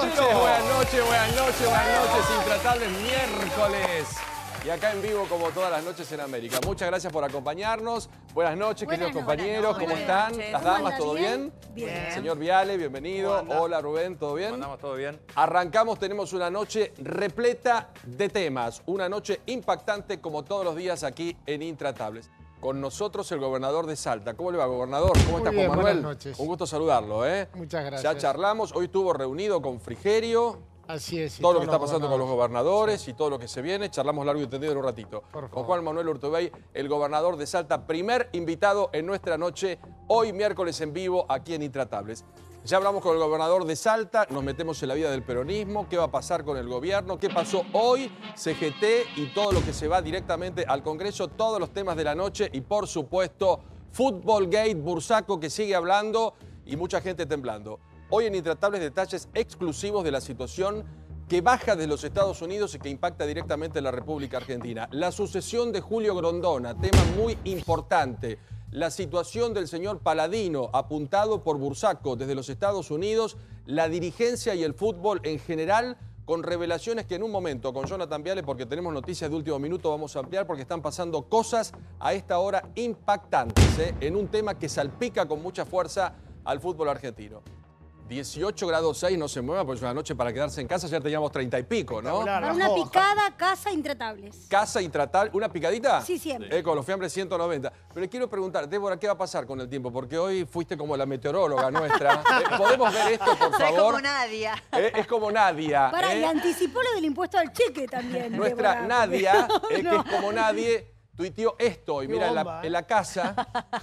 buenas noches, Intratables, miércoles. Y acá en vivo, como todas las noches en América. Muchas gracias por acompañarnos. Buenas noches, queridos compañeros. ¿Cómo están? Las damas, ¿todo bien? Bien. Señor Viale, bienvenido. Hola, Rubén, ¿todo bien? ¿Cómo andamos? ¿Todo bien? Arrancamos, tenemos una noche repleta de temas. Una noche impactante, como todos los días aquí en Intratables. Con nosotros el gobernador de Salta. ¿Cómo le va, gobernador? ¿Cómo está, Juan Manuel? Buenas noches. Un gusto saludarlo, ¿eh? Muchas gracias. Ya charlamos. Hoy estuvo reunido con Frigerio. Así es. Todo lo que está pasando con los gobernadores y todo lo que se viene. Charlamos largo y tendido en un ratito. Con Juan Manuel Urtubey, el gobernador de Salta, primer invitado en nuestra noche, hoy miércoles en vivo, aquí en Intratables. Ya hablamos con el gobernador de Salta, nos metemos en la vida del peronismo, qué va a pasar con el gobierno, qué pasó hoy, CGT y todo lo que se va directamente al Congreso, todos los temas de la noche y por supuesto, Fútbol Gate, Bursaco que sigue hablando y mucha gente temblando. Hoy en Intratables, detalles exclusivos de la situación que baja de los Estados Unidos y que impacta directamente en la República Argentina. La sucesión de Julio Grondona, tema muy importante. La situación del señor Paladino, apuntado por Bursaco desde los Estados Unidos, la dirigencia y el fútbol en general, con revelaciones que en un momento, con Jonathan Viale, porque tenemos noticias de último minuto, vamos a ampliar porque están pasando cosas a esta hora impactantes, en un tema que salpica con mucha fuerza al fútbol argentino. 18 grados 6, no se mueva, porque es una noche para quedarse en casa, ya teníamos 30 y pico, ¿no? Para una picada, casa Intratables. Casa Intratable, ¿una picadita? Sí, siempre. Con los fiambres 190. Pero le quiero preguntar, Débora, ¿qué va a pasar con el tiempo? Porque hoy fuiste como la meteoróloga nuestra. ¿Podemos ver esto, por favor? Soy como Nadia. Es como Nadia. Para, y anticipó lo del impuesto al cheque también. Nuestra Débora. Nadia, que No. es como nadie, tuiteó esto. Y mira, en la casa,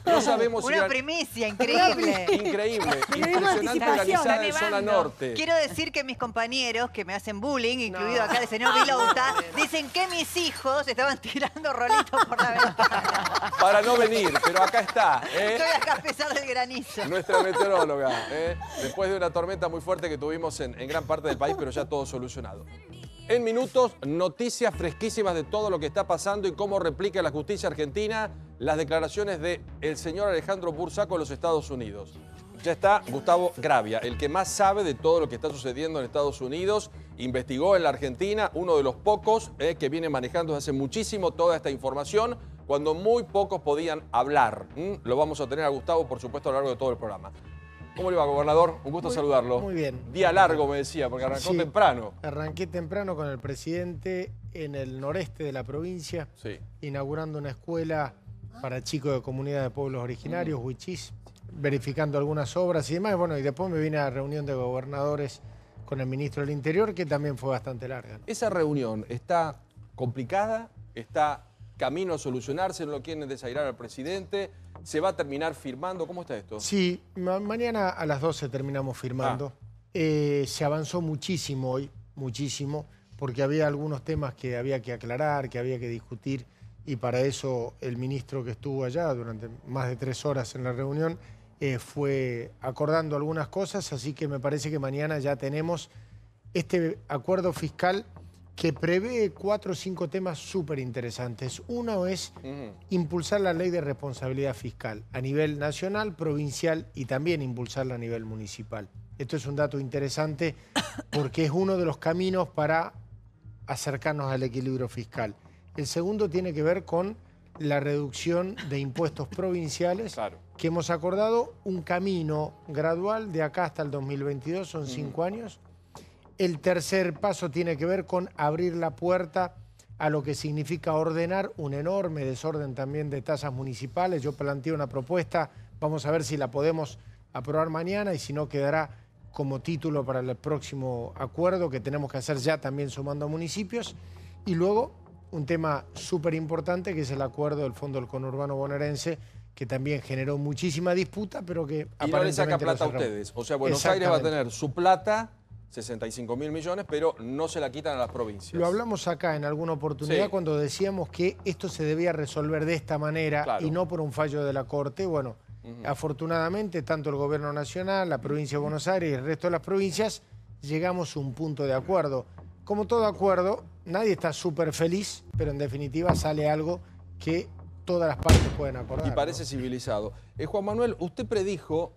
no sabemos si... Una primicia increíble. Increíble, impresionante anticipación. organizada en zona norte. Quiero decir que mis compañeros que me hacen bullying, incluido acá el señor Vilauta, dicen que mis hijos estaban tirando rolitos por la ventana. Para no venir, pero acá está. Estoy acá a pesar del granizo. Nuestra meteoróloga, después de una tormenta muy fuerte que tuvimos en gran parte del país, pero ya todo solucionado. En minutos, noticias fresquísimas de todo lo que está pasando y cómo replica la justicia argentina las declaraciones del señor Alejandro Bursaco en los Estados Unidos. Ya está Gustavo Gravia, el que más sabe de todo lo que está sucediendo en Estados Unidos. Investigó en la Argentina, uno de los pocos que viene manejando desde hace muchísimo toda esta información, cuando muy pocos podían hablar. Lo vamos a tener a Gustavo, por supuesto, a lo largo de todo el programa. ¿Cómo le va, gobernador? Un gusto saludarlo. Muy bien. Día largo, me decía, porque arrancó temprano. Arranqué temprano con el presidente en el noreste de la provincia, inaugurando una escuela para chicos de comunidad de pueblos originarios, Huichís, verificando algunas obras y demás. Bueno, y después me vine a la reunión de gobernadores con el ministro del Interior, que también fue bastante larga, ¿no? ¿Esa reunión está complicada? ¿Está camino a solucionarse? ¿No lo quieren desairar al presidente? ¿Se va a terminar firmando? ¿Cómo está esto? Sí, mañana a las 12 terminamos firmando. Se avanzó muchísimo hoy, muchísimo, porque había algunos temas que había que aclarar, que había que discutir, y para eso el ministro que estuvo allá durante más de 3 horas en la reunión fue acordando algunas cosas, así que me parece que mañana ya tenemos este acuerdo fiscal que prevé 4 o 5 temas súper interesantes. Uno es impulsar la ley de responsabilidad fiscal a nivel nacional, provincial y también impulsarla a nivel municipal. Esto es un dato interesante porque es uno de los caminos para acercarnos al equilibrio fiscal. El segundo tiene que ver con la reducción de impuestos provinciales, que hemos acordado un camino gradual de acá hasta el 2022, son 5 años. El tercer paso tiene que ver con abrir la puerta a lo que significa ordenar un enorme desorden también de tasas municipales. Yo planteé una propuesta, vamos a ver si la podemos aprobar mañana y si no quedará como título para el próximo acuerdo que tenemos que hacer ya también sumando a municipios. Y luego un tema súper importante que es el acuerdo del Fondo del Conurbano Bonaerense, que también generó muchísima disputa, pero que aparentemente... Y no le saca plata a ustedes. O sea, Buenos Aires va a tener su plata... 65.000 millones, pero no se la quitan a las provincias. Lo hablamos acá en alguna oportunidad cuando decíamos que esto se debía resolver de esta manera y no por un fallo de la Corte. Bueno, afortunadamente, tanto el Gobierno Nacional, la provincia de Buenos Aires y el resto de las provincias, llegamos a un punto de acuerdo. Como todo acuerdo, nadie está súper feliz, pero en definitiva sale algo que todas las partes pueden acordar. Y parece civilizado. Juan Manuel, usted predijo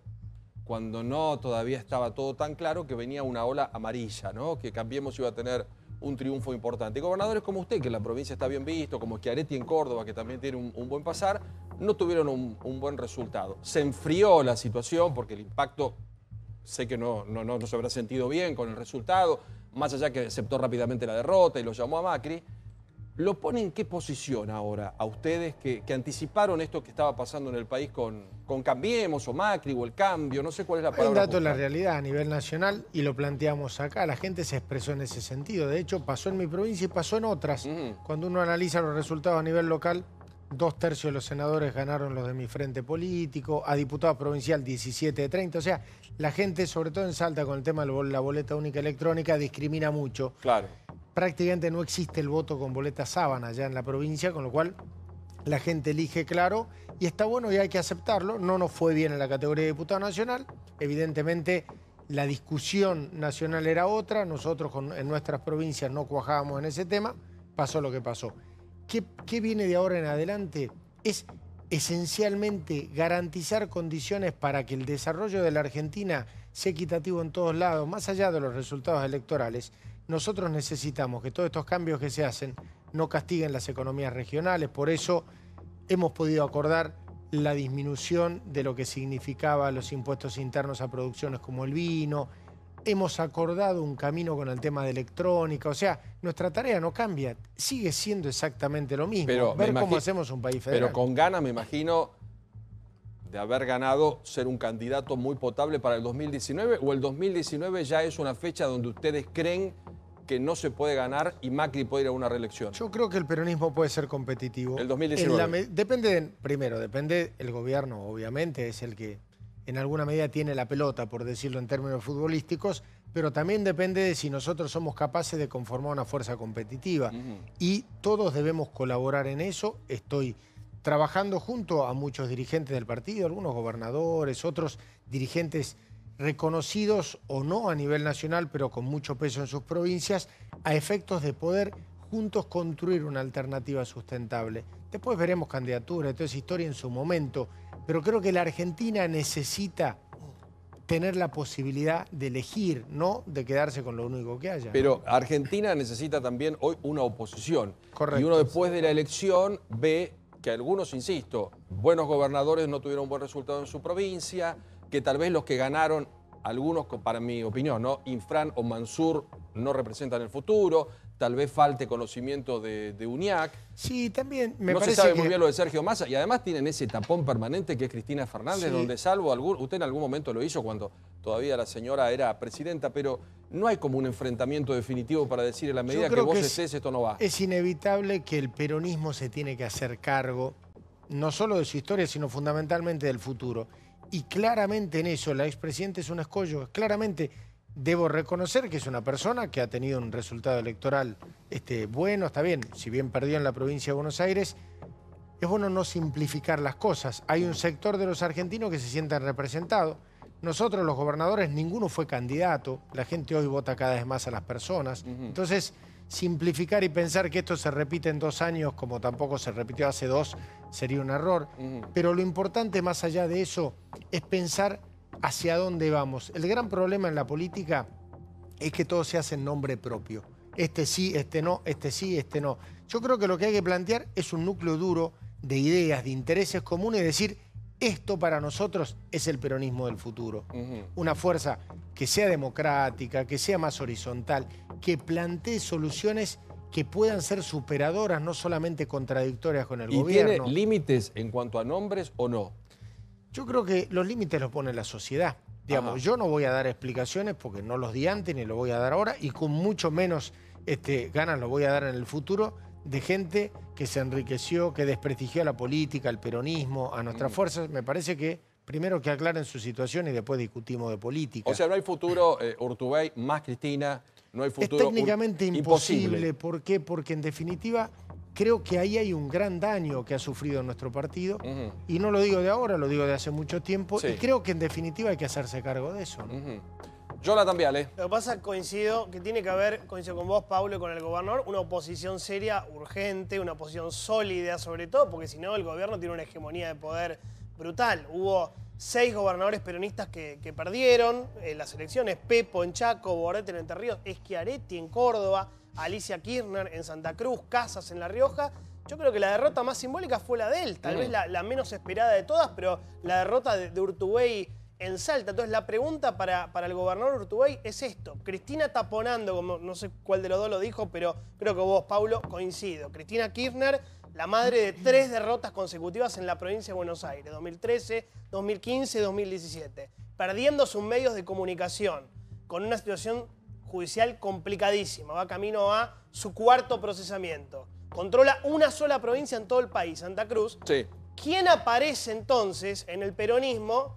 cuando no todavía estaba todo tan claro, que venía una ola amarilla, ¿no? Que Cambiemos iba a tener un triunfo importante. Y gobernadores como usted, que en la provincia está bien visto, como Schiaretti en Córdoba, que también tiene un buen pasar, no tuvieron un buen resultado. Se enfrió la situación porque el impacto, sé que no se habrá sentido bien con el resultado, más allá que aceptó rápidamente la derrota y lo llamó a Macri. ¿Lo pone en qué posición ahora a ustedes que anticiparon esto que estaba pasando en el país con Cambiemos o Macri o el cambio? No sé cuál es la palabra. Hay un dato de la realidad a nivel nacional y lo planteamos acá. La gente se expresó en ese sentido. De hecho, pasó en mi provincia y pasó en otras. Cuando uno analiza los resultados a nivel local, 2/3 de los senadores ganaron los de mi frente político, a diputado provincial 17 de 30. O sea, la gente, sobre todo en Salta, con el tema de la boleta única electrónica, discrimina mucho. Claro. Prácticamente no existe el voto con boleta sábana allá en la provincia, con lo cual la gente elige claro y está bueno y hay que aceptarlo. No nos fue bien en la categoría de diputado nacional. Evidentemente la discusión nacional era otra. Nosotros en nuestras provincias no cuajábamos en ese tema. Pasó lo que pasó. ¿Qué viene de ahora en adelante? Es esencialmente garantizar condiciones para que el desarrollo de la Argentina sea equitativo en todos lados, más allá de los resultados electorales. Nosotros necesitamos que todos estos cambios que se hacen no castiguen las economías regionales. Por eso hemos podido acordar la disminución de lo que significaba los impuestos internos a producciones como el vino. Hemos acordado un camino con el tema de electrónica. O sea, nuestra tarea no cambia. Sigue siendo exactamente lo mismo. Pero ver cómo hacemos un país federal. Pero con ganas, me imagino, de haber ganado, ser un candidato muy potable para el 2019, o el 2019 ya es una fecha donde ustedes creen que no se puede ganar y Macri puede ir a una reelección. Yo creo que el peronismo puede ser competitivo. El 2019. Depende el gobierno, obviamente, es el que en alguna medida tiene la pelota, por decirlo en términos futbolísticos, pero también depende de si nosotros somos capaces de conformar una fuerza competitiva. Y todos debemos colaborar en eso. Estoy trabajando junto a muchos dirigentes del partido, algunos gobernadores, otros dirigentes reconocidos o no a nivel nacional, pero con mucho peso en sus provincias, a efectos de poder juntos construir una alternativa sustentable. Después veremos candidaturas, toda esa historia en su momento, pero creo que la Argentina necesita tener la posibilidad de elegir, no de quedarse con lo único que haya. Pero Argentina necesita también hoy una oposición. Correcto. Y uno después de la elección ve que algunos, insisto, buenos gobernadores no tuvieron un buen resultado en su provincia, que tal vez los que ganaron, algunos, para mi opinión, ¿no? Infran o Mansur no representan el futuro, tal vez falte conocimiento de UNIAC. Sí, también me no parece se sabe que muy bien lo de Sergio Massa, y además tienen ese tapón permanente que es Cristina Fernández, sí, donde salvo usted en algún momento lo hizo cuando todavía la señora era presidenta, pero no hay como un enfrentamiento definitivo para decir en la medida que vos estés, esto no va. Es inevitable que el peronismo se tiene que hacer cargo, no solo de su historia, sino fundamentalmente del futuro. Y claramente en eso la expresidenta es un escollo. Claramente debo reconocer que es una persona que ha tenido un resultado electoral bueno, está bien, si bien perdió en la provincia de Buenos Aires, es bueno no simplificar las cosas. Hay un sector de los argentinos que se sienten representados. Nosotros, los gobernadores, ninguno fue candidato. La gente hoy vota cada vez más a las personas. Entonces, simplificar y pensar que esto se repite en 2 años, como tampoco se repitió hace 2, sería un error. Pero lo importante, más allá de eso, es pensar hacia dónde vamos. El gran problema en la política es que todo se hace en nombre propio. Este sí, este no, este sí, este no. Yo creo que lo que hay que plantear es un núcleo duro de ideas, de intereses comunes y decir, esto para nosotros es el peronismo del futuro. Una fuerza que sea democrática, que sea más horizontal, que plantee soluciones que puedan ser superadoras, no solamente contradictorias con el gobierno. ¿Y tiene límites en cuanto a nombres o no? Yo creo que los límites los pone la sociedad. Digamos, yo no voy a dar explicaciones porque no los di antes ni lo voy a dar ahora y con mucho menos ganas lo voy a dar en el futuro de gente que se enriqueció, que desprestigió a la política, al peronismo, a nuestras fuerzas. Me parece que primero que aclaren su situación y después discutimos de política. O sea, no hay futuro Urtubey más Cristina, no hay futuro. Es técnicamente imposible. ¿Por qué? Porque en definitiva creo que ahí hay un gran daño que ha sufrido nuestro partido. Y no lo digo de ahora, lo digo de hace mucho tiempo. Sí. Y creo que en definitiva hay que hacerse cargo de eso, ¿no? Jonathan Viale. Lo que pasa, coincido que haber, coincido con vos, Pablo, y con el gobernador, una oposición seria, urgente, una oposición sólida sobre todo, porque si no el gobierno tiene una hegemonía de poder brutal. Hubo 6 gobernadores peronistas que perdieron las elecciones: Pepo en Chaco, Bordet en Entre Ríos, Schiaretti en Córdoba, Alicia Kirchner en Santa Cruz, Casas en La Rioja. Yo creo que la derrota más simbólica fue la de él, tal vez la menos esperada de todas, pero la derrota de Urtubey en Salta. Entonces la pregunta para el gobernador Urtubey es esto: Cristina taponando, como no sé cuál de los dos lo dijo, pero creo que vos, Paulo, coincido. Cristina Kirchner, la madre de 3 derrotas consecutivas en la provincia de Buenos Aires, 2013, 2015, 2017, perdiendo sus medios de comunicación, con una situación judicial complicadísima, va camino a su 4º procesamiento. Controla una sola provincia en todo el país, Santa Cruz. Sí. ¿Quién aparece entonces en el peronismo?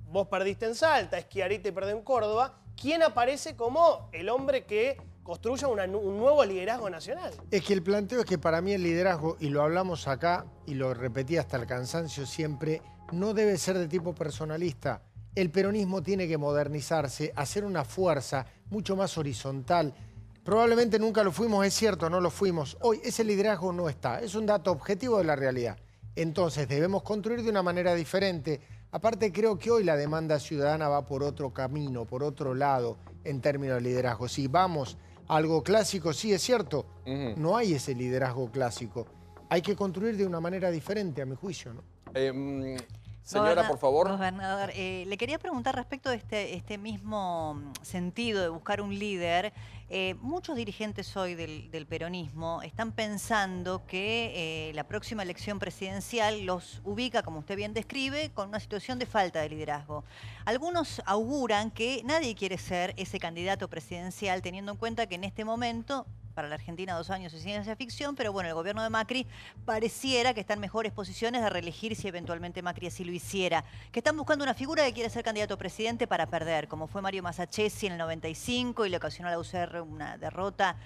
Vos perdiste en Salta, Schiaretti perdió en Córdoba. ¿Quién aparece como el hombre que construya un nuevo liderazgo nacional? Es que el planteo es que para mí el liderazgo, y lo hablamos acá y lo repetí hasta el cansancio siempre, no debe ser de tipo personalista. El peronismo tiene que modernizarse, hacer una fuerza mucho más horizontal. Probablemente nunca lo fuimos, es cierto, no lo fuimos. Hoy ese liderazgo no está, es un dato objetivo de la realidad. Entonces debemos construir de una manera diferente. Aparte creo que hoy la demanda ciudadana va por otro camino, por otro lado en términos de liderazgo. Si vamos a algo clásico, sí es cierto, no hay ese liderazgo clásico. Hay que construir de una manera diferente, a mi juicio, ¿no? Señora, por favor. Gobernador, le quería preguntar respecto de este mismo sentido de buscar un líder. Muchos dirigentes hoy del peronismo están pensando que la próxima elección presidencial los ubica, como usted bien describe, con una situación de falta de liderazgo. Algunos auguran que nadie quiere ser ese candidato presidencial, teniendo en cuenta que en este momento, para la Argentina 2 años es ciencia ficción, pero bueno, el gobierno de Macri pareciera que está en mejores posiciones de reelegir si eventualmente Macri así lo hiciera. Que están buscando una figura que quiere ser candidato a presidente para perder, como fue Mario Massachesi en el 95 y le ocasionó a la UCR una derrota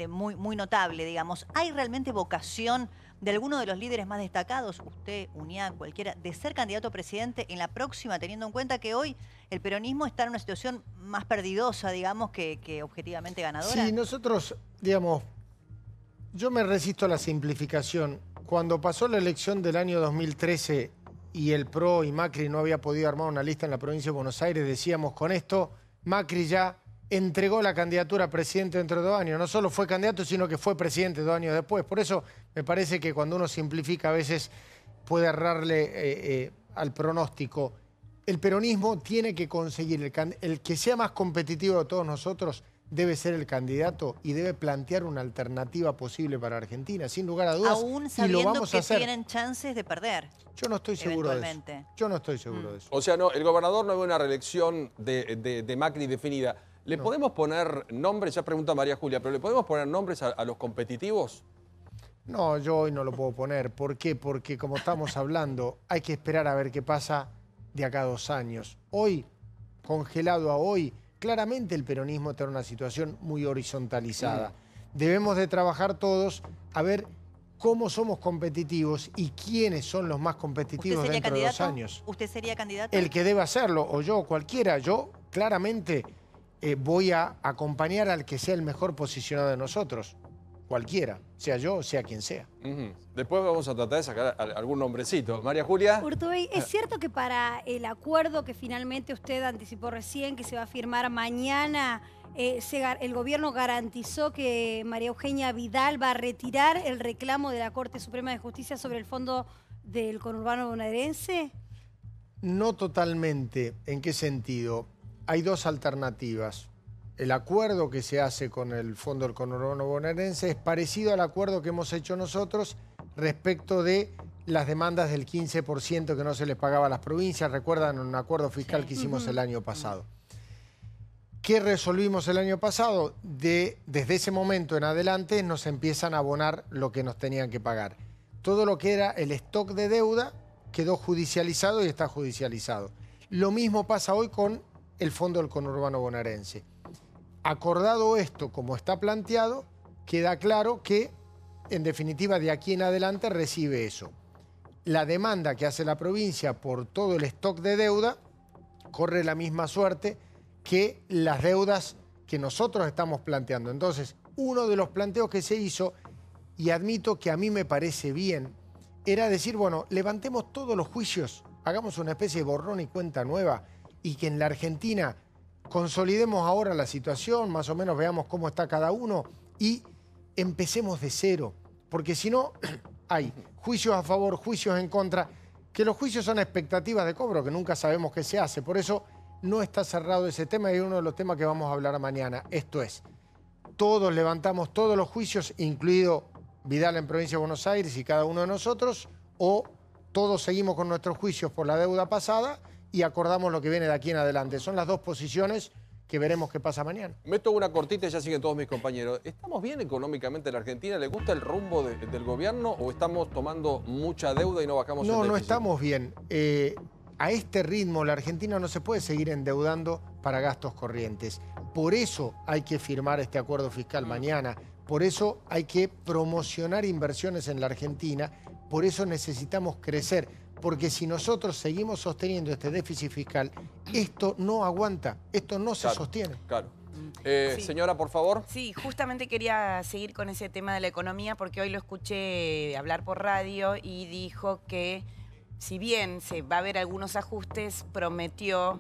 muy notable, digamos. ¿Hay realmente vocación de alguno de los líderes más destacados, usted, Uñac, cualquiera, de ser candidato a presidente en la próxima, teniendo en cuenta que hoy el peronismo está en una situación más perdidosa, digamos, que objetivamente ganadora? Sí, nosotros, digamos, yo me resisto a la simplificación. Cuando pasó la elección del año 2013 y el PRO y Macri no había podido armar una lista en la provincia de Buenos Aires, decíamos, con esto Macri ya entregó la candidatura a presidente dentro de 2 años. No solo fue candidato, sino que fue presidente 2 años después. Por eso me parece que cuando uno simplifica a veces puede errarle al pronóstico. El peronismo tiene que conseguir, el que sea más competitivo de todos nosotros debe ser el candidato y debe plantear una alternativa posible para Argentina, sin lugar a dudas. Aún y sabiendo lo vamos a que hacer. Tienen chances de perder. Yo no estoy seguro de eso. Yo no estoy seguro de eso. O sea, no, el gobernador no ve una reelección de Macri definida. ¿Le podemos poner nombres? Ya pregunta María Julia, pero ¿le podemos poner nombres a los competitivos? No, yo hoy no lo puedo poner. ¿Por qué? Porque como estamos hablando, hay que esperar a ver qué pasa de acá a 2 años. Hoy, congelado a hoy, claramente el peronismo está en una situación muy horizontalizada. Debemos de trabajar todos a ver cómo somos competitivos y quiénes son los más competitivos dentro de 2 años. ¿Usted sería candidato? El que debe hacerlo, o yo, cualquiera. Yo claramente voy a acompañar al que sea el mejor posicionado de nosotros. Cualquiera, sea yo o sea quien sea. Después vamos a tratar de sacar algún nombrecito. María Julia. Urtubey, ¿es cierto que para el acuerdo que finalmente usted anticipó recién, que se va a firmar mañana, el gobierno garantizó que María Eugenia Vidal va a retirar el reclamo de la Corte Suprema de Justicia sobre el fondo del conurbano bonaerense? No totalmente. ¿En qué sentido? Hay 2 alternativas. El acuerdo que se hace con el Fondo del Conurbano Bonaerense es parecido al acuerdo que hemos hecho nosotros respecto de las demandas del 15% que no se les pagaba a las provincias. Recuerdan un acuerdo fiscal que hicimos el año pasado. ¿Qué resolvimos el año pasado? Desde ese momento en adelante nos empiezan a abonar lo que nos tenían que pagar. Todo lo que era el stock de deuda quedó judicializado y está judicializado. Lo mismo pasa hoy con el Fondo del Conurbano Bonaerense. Acordado esto como está planteado, queda claro que, en definitiva, de aquí en adelante recibe eso. La demanda que hace la provincia por todo el stock de deuda corre la misma suerte que las deudas que nosotros estamos planteando. Entonces, uno de los planteos que se hizo, y admito que a mí me parece bien, era decir, bueno, levantemos todos los juicios hagamos una especie de borrón y cuenta nueva y que en la Argentina consolidemos ahora la situación, más o menos veamos cómo está cada uno y empecemos de cero. Porque si no, hay juicios a favor, juicios en contra, que los juicios son expectativas de cobro, que nunca sabemos qué se hace. Por eso no está cerrado ese tema y es uno de los temas que vamos a hablar mañana. Esto es, todos levantamos todos los juicios, incluido Vidal en Provincia de Buenos Aires y cada uno de nosotros, o todos seguimos con nuestros juicios por la deuda pasada y acordamos lo que viene de aquí en adelante. Son las dos posiciones que veremos qué pasa mañana. Meto una cortita y ya siguen todos mis compañeros. ¿Estamos bien económicamente en la Argentina? ¿Le gusta el rumbo del gobierno o estamos tomando mucha deuda y no bajamos el déficit? No estamos bien. A este ritmo la Argentina no se puede seguir endeudando para gastos corrientes. Por eso hay que firmar este acuerdo fiscal mañana. Por eso hay que promocionar inversiones en la Argentina. Por eso necesitamos crecer. Porque si nosotros seguimos sosteniendo este déficit fiscal, esto no aguanta, esto no se sostiene. Claro. Sí. Señora, por favor. Sí, justamente quería seguir con ese tema de la economía porque hoy lo escuché hablar por radio y dijo que si bien se va a haber algunos ajustes, prometió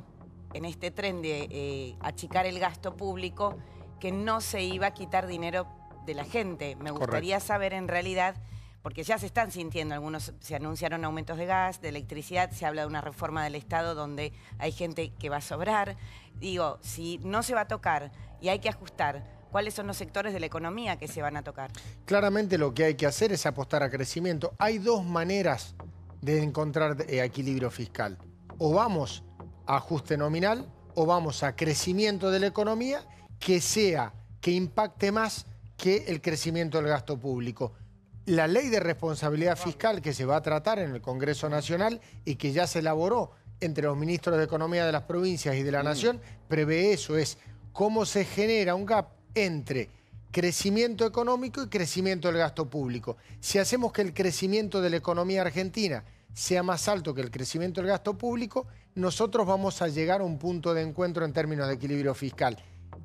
en este tren de achicar el gasto público que no se iba a quitar dinero de la gente. Me gustaría saber en realidad, porque ya se están sintiendo, algunos se anunciaron aumentos de gas, de electricidad, se habla de una reforma del Estado donde hay gente que va a sobrar. Digo, si no se va a tocar y hay que ajustar, ¿cuáles son los sectores de la economía que se van a tocar? Claramente lo que hay que hacer es apostar a crecimiento. Hay dos maneras de encontrar equilibrio fiscal. O vamos a ajuste nominal o vamos a crecimiento de la economía que impacte más que el crecimiento del gasto público. La ley de responsabilidad fiscal que se va a tratar en el Congreso Nacional y que ya se elaboró entre los ministros de Economía de las provincias y de la Nación, prevé eso, es cómo se genera un gap entre crecimiento económico y crecimiento del gasto público. Si hacemos que el crecimiento de la economía argentina sea más alto que el crecimiento del gasto público, nosotros vamos a llegar a un punto de encuentro en términos de equilibrio fiscal.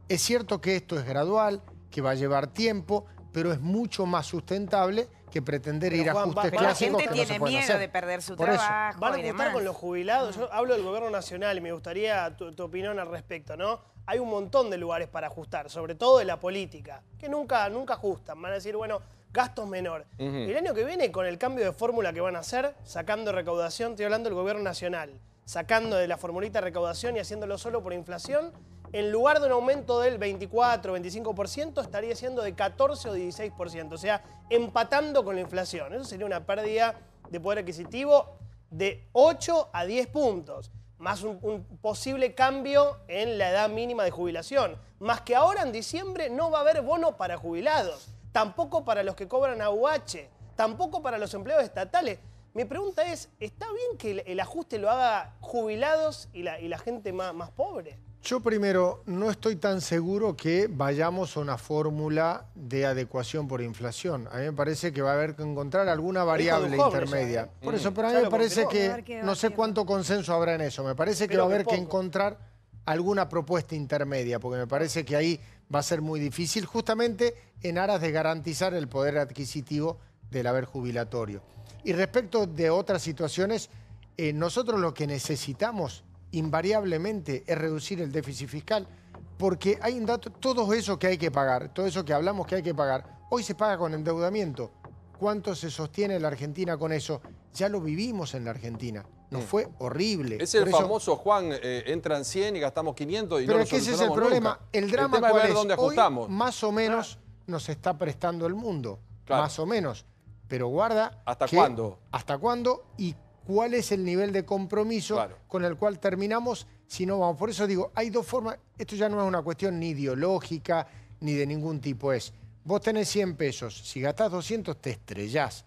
Es cierto que esto es gradual, que va a llevar tiempo, pero es mucho más sustentable que pretender ir a ajustes clásicos. La gente que no tiene se pueden miedo hacer. de perder su Por eso. trabajo ¿Van a y ajustar demás? con los jubilados? Yo hablo del gobierno nacional y me gustaría tu opinión al respecto, ¿no? Hay un montón de lugares para ajustar, sobre todo de la política, que nunca ajustan. Van a decir, bueno, gastos menor. El año que viene, con el cambio de fórmula que van a hacer, sacando recaudación, estoy hablando del gobierno nacional, sacando de la formulita recaudación y haciéndolo solo por inflación, en lugar de un aumento del 24 o 25%, estaría siendo de 14 o 16%. O sea, empatando con la inflación. Eso sería una pérdida de poder adquisitivo de 8 a 10 puntos. Más un posible cambio en la edad mínima de jubilación. Más que ahora en diciembre no va a haber bono para jubilados. Tampoco para los que cobran AUH. Tampoco para los empleados estatales. Mi pregunta es, ¿está bien que el ajuste lo haga jubilados y la gente más pobre? Yo primero no estoy tan seguro que vayamos a una fórmula de adecuación por inflación. A mí me parece que va a haber que encontrar alguna variable intermedia. Ya, Por eso, pero a mí Ya me lo parece confirmó. que no sé cuánto consenso habrá en eso. Me parece que va a haber que encontrar alguna propuesta intermedia, porque me parece que ahí va a ser muy difícil, justamente en aras de garantizar el poder adquisitivo del haber jubilatorio. Y respecto de otras situaciones, nosotros lo que necesitamos invariablemente es reducir el déficit fiscal, porque hay un dato, todo eso que hay que pagar, todo eso que hablamos que hay que pagar, hoy se paga con endeudamiento. ¿Cuánto se sostiene la Argentina con eso? Ya lo vivimos en la Argentina, nos fue horrible. Es el famoso, Juan, entran 100 y gastamos 500 y pero no es que ese es el solucionamos problema. nunca. El drama tema ¿cuál es ver es? dónde Hoy, ajustamos. más o menos nos está prestando el mundo, Claro. más o menos. Pero guarda... ¿Hasta cuándo? ¿Hasta cuándo? Y cuál es el nivel de compromiso con el cual terminamos si no vamos. Por eso digo, hay dos formas, esto ya no es una cuestión ni ideológica ni de ningún tipo, es, vos tenés 100 pesos, si gastás 200 te estrellás.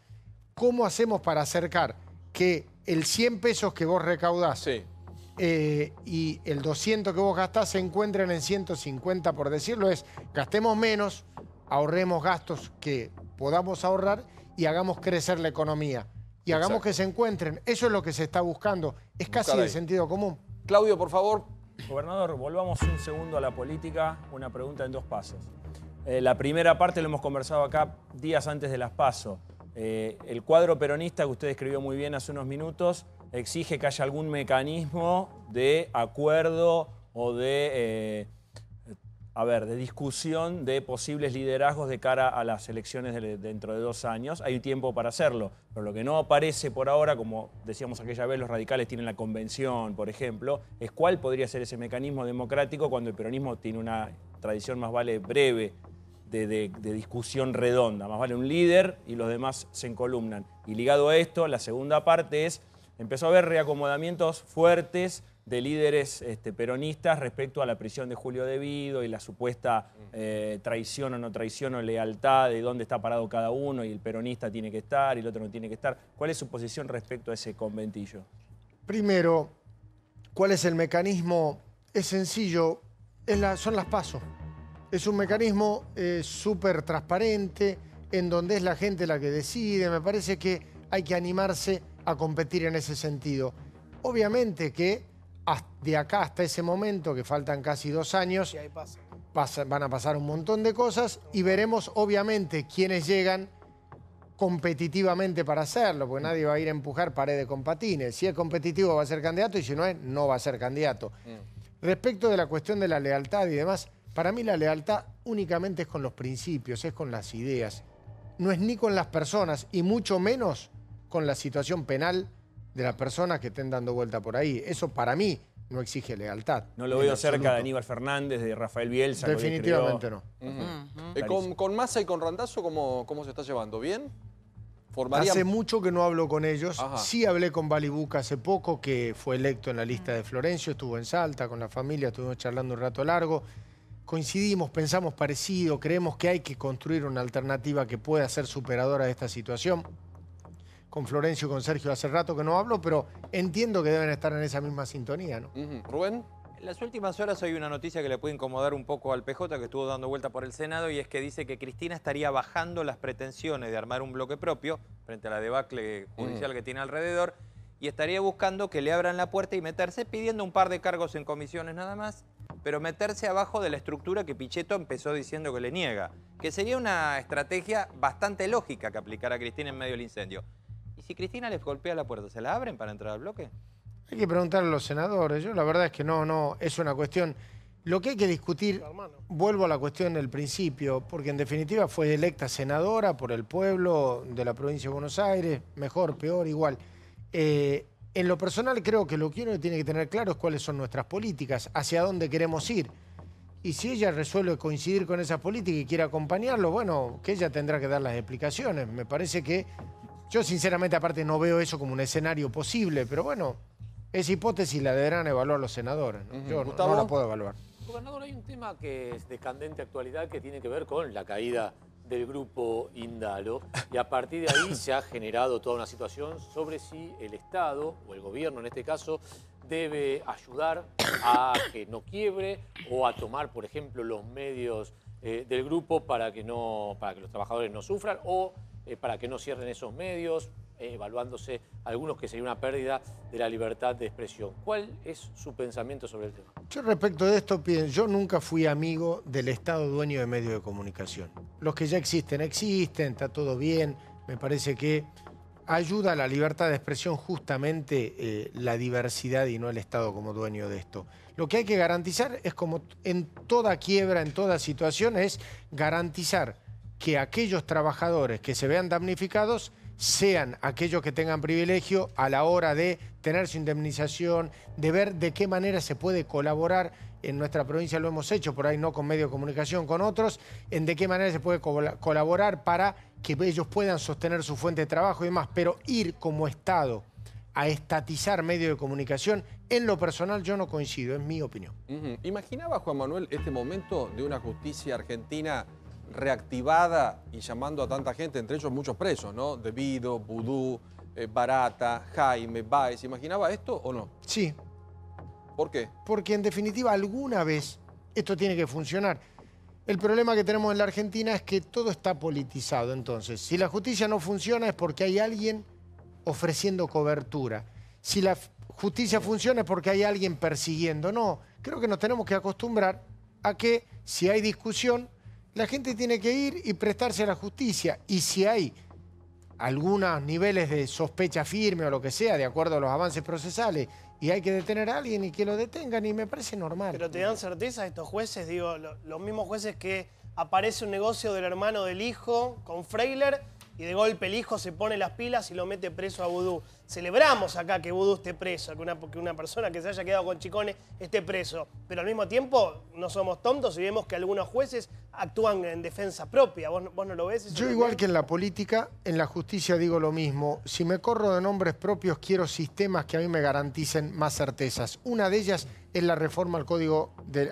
¿Cómo hacemos para acercar que el 100 pesos que vos recaudás y el 200 que vos gastás se encuentren en 150, por decirlo, es gastemos menos, ahorremos gastos que podamos ahorrar y hagamos crecer la economía. Y hagamos que se encuentren. Eso es lo que se está buscando. Es casi de sentido común. Claudio, por favor. Gobernador, volvamos un segundo a la política. Una pregunta en dos pasos. La primera parte lo hemos conversado acá días antes de las PASO. El cuadro peronista que usted describió muy bien hace unos minutos exige que haya algún mecanismo de acuerdo o de discusión de posibles liderazgos de cara a las elecciones dentro de 2 años. Hay tiempo para hacerlo, pero lo que no aparece por ahora, como decíamos aquella vez, los radicales tienen la convención, por ejemplo, es cuál podría ser ese mecanismo democrático cuando el peronismo tiene una tradición más vale breve de discusión redonda. Más vale un líder y los demás se encolumnan. Y ligado a esto, la segunda parte es, empezó a haber reacomodamientos fuertes de líderes peronistas respecto a la prisión de Julio De Vido y la supuesta traición o no traición o lealtad de dónde está parado cada uno y el peronista tiene que estar y el otro no tiene que estar. ¿Cuál es su posición respecto a ese conventillo? Primero, ¿cuál es el mecanismo? Es sencillo, son las PASO. Es un mecanismo súper transparente, en donde es la gente la que decide. Me parece que hay que animarse a competir en ese sentido. Obviamente que de acá hasta ese momento, que faltan casi 2 años, van a pasar un montón de cosas y veremos obviamente quiénes llegan competitivamente para hacerlo, porque nadie va a ir a empujar paredes con patines. Si es competitivo va a ser candidato y si no es, no va a ser candidato. Respecto de la cuestión de la lealtad y demás, para mí la lealtad únicamente es con los principios, es con las ideas. No es ni con las personas y mucho menos con la situación penal de las personas que estén dando vuelta por ahí. Eso para mí no exige lealtad. No lo veo cerca de Aníbal Fernández, de Rafael Bielsa. Definitivamente no. ¿Con Massa y con Randazzo cómo se está llevando? ¿Bien? Hace mucho que no hablo con ellos. Ajá. Sí hablé con Balibuca hace poco, que fue electo en la lista de Florencio, estuvo en Salta con la familia, estuvimos charlando un rato largo. Coincidimos, pensamos parecido, creemos que hay que construir una alternativa que pueda ser superadora de esta situación. Con Florencio y con Sergio hace rato que no hablo, pero entiendo que deben estar en esa misma sintonía, ¿no? ¿Rubén? En las últimas horas hay una noticia que le puede incomodar un poco al PJ, que estuvo dando vuelta por el Senado, y es que dice que Cristina estaría bajando las pretensiones de armar un bloque propio frente a la debacle judicial que tiene alrededor, y estaría buscando que le abran la puerta y meterse, pidiendo un par de cargos en comisiones nada más, pero meterse abajo de la estructura que Pichetto empezó diciendo que le niega, que sería una estrategia bastante lógica que aplicara Cristina en medio del incendio. ¿Y si Cristina les golpea la puerta, se la abren para entrar al bloque? Hay que preguntarle a los senadores. Yo la verdad es que no, es una cuestión... Lo que hay que discutir, vuelvo a la cuestión del principio, porque en definitiva fue electa senadora por el pueblo de la provincia de Buenos Aires, mejor, peor, igual. En lo personal creo que lo que uno tiene que tener claro es cuáles son nuestras políticas, hacia dónde queremos ir. Y si ella resuelve coincidir con esa política y quiere acompañarlo, bueno, que ella tendrá que dar las explicaciones. Me parece que... Yo sinceramente aparte no veo eso como un escenario posible, pero bueno, esa hipótesis la deberán evaluar los senadores, ¿no? Yo no la puedo evaluar. Gobernador, hay un tema que es de candente actualidad que tiene que ver con la caída del grupo Indalo, y a partir de ahí se ha generado toda una situación sobre si el Estado, o el gobierno en este caso, debe ayudar a que no quiebre o a tomar, por ejemplo, los medios del grupo para que los trabajadores no sufran, o para que no cierren esos medios, evaluándose algunos que sería una pérdida de la libertad de expresión. ¿Cuál es su pensamiento sobre el tema? Yo respecto de esto, yo nunca fui amigo del Estado dueño de medios de comunicación. Los que ya existen, está todo bien. Me parece que ayuda a la libertad de expresión justamente la diversidad y no el Estado como dueño de esto. Lo que hay que garantizar es, como en toda quiebra, en toda situación, es garantizar que aquellos trabajadores que se vean damnificados sean aquellos que tengan privilegio a la hora de tener su indemnización, de ver de qué manera se puede colaborar. En nuestra provincia lo hemos hecho, por ahí no con medios de comunicación, con otros, en de qué manera se puede colaborar para que ellos puedan sostener su fuente de trabajo y demás. Pero ir como Estado a estatizar medios de comunicación, en lo personal yo no coincido, es mi opinión. ¿Imaginaba, Juan Manuel, este momento de una justicia argentina reactivada y llamando a tanta gente, entre ellos muchos presos, ¿no? De Vido, Vudú, Barata, Jaime, Báez? ¿Imaginaba esto o no? Sí. ¿Por qué? Porque en definitiva alguna vez esto tiene que funcionar. El problema que tenemos en la Argentina es que todo está politizado. Entonces, si la justicia no funciona es porque hay alguien ofreciendo cobertura. Si la justicia funciona es porque hay alguien persiguiendo. No, creo que nos tenemos que acostumbrar a que si hay discusión, la gente tiene que ir y prestarse a la justicia. Y si hay algunos niveles de sospecha firme o lo que sea, de acuerdo a los avances procesales, y hay que detener a alguien y que lo detengan, y me parece normal. Pero te dan certeza estos jueces, digo, los mismos jueces que aparece un negocio del hermano del hijo con Freiler y de golpe el hijo se pone las pilas y lo mete preso a Vudú. Celebramos acá que Vudú esté preso, que una persona que se haya quedado con Chicone esté preso, pero al mismo tiempo no somos tontos y vemos que algunos jueces actúan en defensa propia. ¿Vos no lo ves? Yo igual que en la política, en la justicia digo lo mismo. Si me corro de nombres propios, quiero sistemas que a mí me garanticen más certezas. Una de ellas es la reforma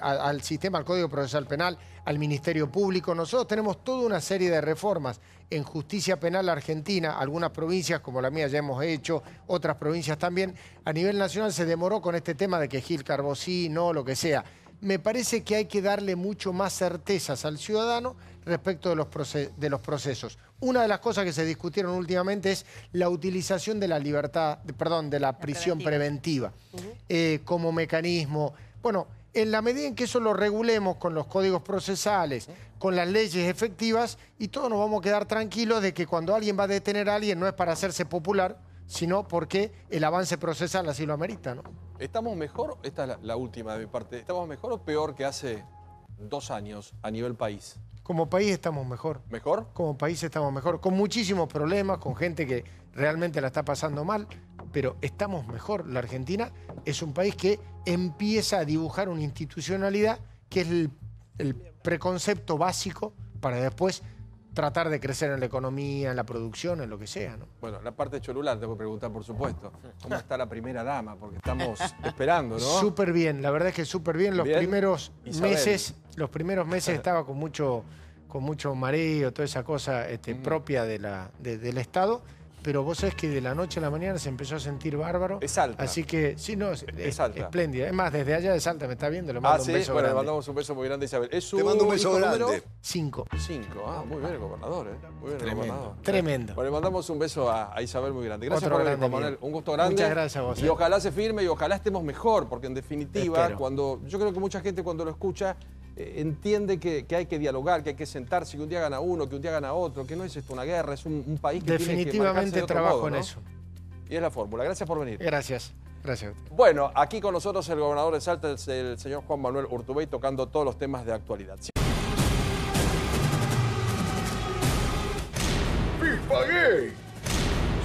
al sistema, al Código Procesal Penal, al Ministerio Público. Nosotros tenemos toda una serie de reformas en justicia penal argentina. Algunas provincias, como la mía, ya hemos hecho, otras provincias también. A nivel nacional se demoró con este tema de que Gil Carbosí, no, lo que sea. Me parece que hay que darle mucho más certezas al ciudadano respecto de los procesos. Una de las cosas que se discutieron últimamente es la utilización de la de la prisión preventiva como mecanismo. Bueno, en la medida en que eso lo regulemos con los códigos procesales, con las leyes efectivas, y todos nos vamos a quedar tranquilos de que cuando alguien va a detener a alguien no es para hacerse popular, sino porque el avance procesal así lo amerita, ¿no? ¿Estamos mejor? Esta es la última de mi parte. ¿Estamos mejor o peor que hace 2 años a nivel país? Como país estamos mejor. ¿Mejor? Como país estamos mejor, con muchísimos problemas, con gente que realmente la está pasando mal, pero estamos mejor. La Argentina es un país que empieza a dibujar una institucionalidad que es el preconcepto básico para después tratar de crecer en la economía, en la producción, en lo que sea, ¿no? Bueno, la parte de Cholula tengo que preguntar, por supuesto. ¿Cómo está la primera dama? Porque estamos esperando, ¿no? Súper bien, la verdad es que súper bien. Los primeros meses estaba con mucho mareo, toda esa cosa propia del Estado. Pero vos sabés que de la noche a la mañana se empezó a sentir bárbaro. Es Salta. Así que, sí, no, es Salta. espléndida. Es más, desde allá de Salta me está viendo, le mando un beso grande. Le mandamos un beso muy grande, Isabel. Te mando un beso grande. 5. 5. Ah, muy bien el gobernador, ¿eh? Muy bien el gobernador. Tremendo. Bueno, le mandamos un beso a Isabel muy grande. Gracias por venir, Juan Manuel. Un gusto grande. Muchas gracias a vos. Y ojalá se firme y ojalá estemos mejor, porque en definitiva, Espero. yo creo que mucha gente cuando lo escucha entiende que hay que dialogar, que hay que sentarse, que un día gana uno, que un día gana otro, que no es esto una guerra, es un país que definitivamente tiene que marcarse de otro trabajo modo, en ¿no? eso. Y es la fórmula. Gracias por venir. Gracias. Gracias. Bueno, aquí con nosotros el gobernador de Salta, el señor Juan Manuel Urtubey, tocando todos los temas de actualidad. ¡FIFA Gay!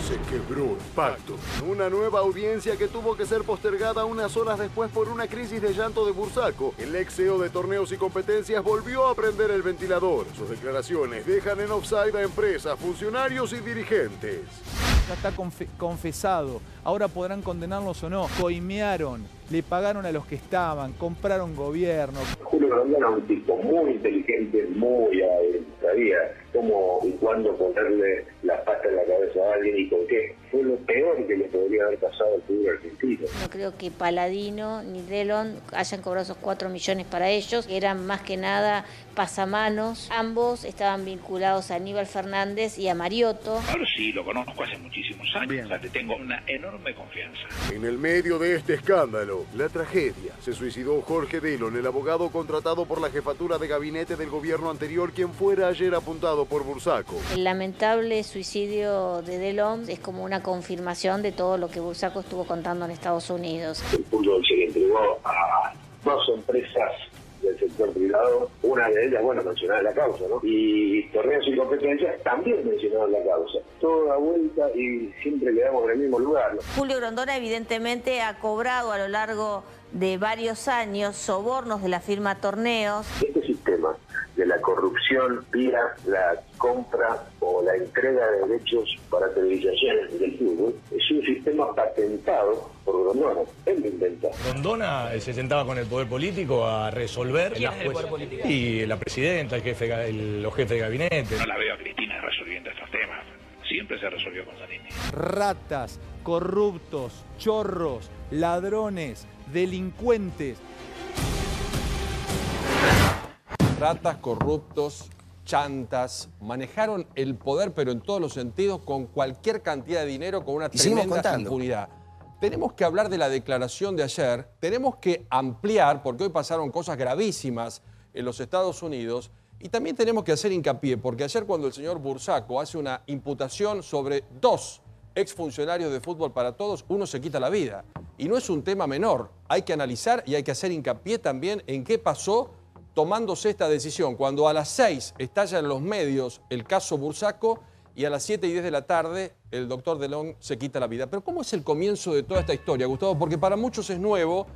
Se quebró el pacto. Una nueva audiencia que tuvo que ser postergada unas horas después por una crisis de llanto de Bursaco. El ex CEO de Torneos y Competencias volvió a prender el ventilador. Sus declaraciones dejan en offside a empresas, funcionarios y dirigentes. Ya está confesado. Ahora podrán condenarlos o no. Coimearon, le pagaron a los que estaban, compraron gobierno. Julio Grondona era un tipo muy inteligente, muy sabía cómo y cuándo ponerle la pata en la cabeza a alguien y con qué. Fue lo peor que le podría haber pasado al fútbol argentino. No creo que Paladino ni Delon hayan cobrado esos 4 millones para ellos, que eran más que nada pasamanos. Ambos estaban vinculados a Aníbal Fernández y a Mariotto. Ahora sí, lo conozco hace muchísimos años, o sea, te tengo una enorme confianza. En el medio de este escándalo, la tragedia, se suicidó Jorge Delon, el abogado contratado por la jefatura de gabinete del gobierno anterior, quien fuera ayer apuntado por Bursaco. El lamentable suicidio de Delon es como una confirmación de todo lo que Bursaco estuvo contando en Estados Unidos. El fútbol se le entregó a 2 empresas del sector privado, una de ellas, bueno, mencionaba la causa, ¿no? Y Torneos y Competencias también mencionaban la causa. Toda vuelta y siempre quedamos en el mismo lugar, ¿no? Julio Grondona evidentemente ha cobrado a lo largo de varios años sobornos de la firma Torneos. Este sistema de la corrupción vía la compra o la entrega de derechos para televisaciones del fútbol es un sistema patentado por Grondona. Él lo inventa. Grondona se sentaba con el poder político a resolver. ¿Quién es el poder político? Y la presidenta, los jefes de gabinete. No la veo a Cristina resolviendo estos temas. Siempre se resolvió con Zanini. Ratas, corruptos, chorros, ladrones, delincuentes. Ratas, corruptos, chantas, manejaron el poder, pero en todos los sentidos, con cualquier cantidad de dinero, con una tremenda impunidad. Tenemos que hablar de la declaración de ayer, tenemos que ampliar, porque hoy pasaron cosas gravísimas en los Estados Unidos, Y también tenemos que hacer hincapié, porque ayer cuando el señor Bursaco hace una imputación sobre 2 exfuncionarios de Fútbol para Todos, uno se quita la vida. Y no es un tema menor. Hay que analizar y hay que hacer hincapié también en qué pasó tomándose esta decisión. Cuando a las 6 estalla en los medios el caso Bursaco y a las 7:10 de la tarde el doctor Delón se quita la vida. Pero ¿cómo es el comienzo de toda esta historia, Gustavo? Porque para muchos es nuevo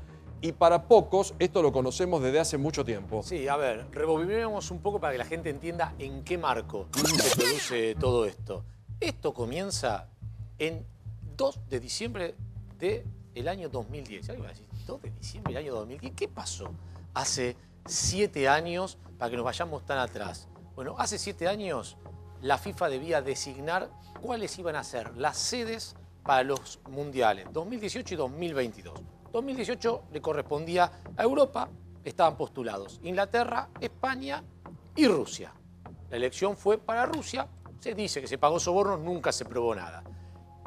y para pocos esto lo conocemos desde hace mucho tiempo. Sí, a ver, rebobinemos un poco para que la gente entienda en qué marco se produce todo esto. Esto comienza en 2 de diciembre del año 2010. ¿Alguien va a decir 2 de diciembre del año 2010? ¿Qué pasó hace 7 años para que nos vayamos tan atrás? Bueno, hace 7 años la FIFA debía designar cuáles iban a ser las sedes para los mundiales 2018 y 2022. 2018 le correspondía a Europa, estaban postulados Inglaterra, España y Rusia. La elección fue para Rusia, se dice que se pagó sobornos, nunca se probó nada.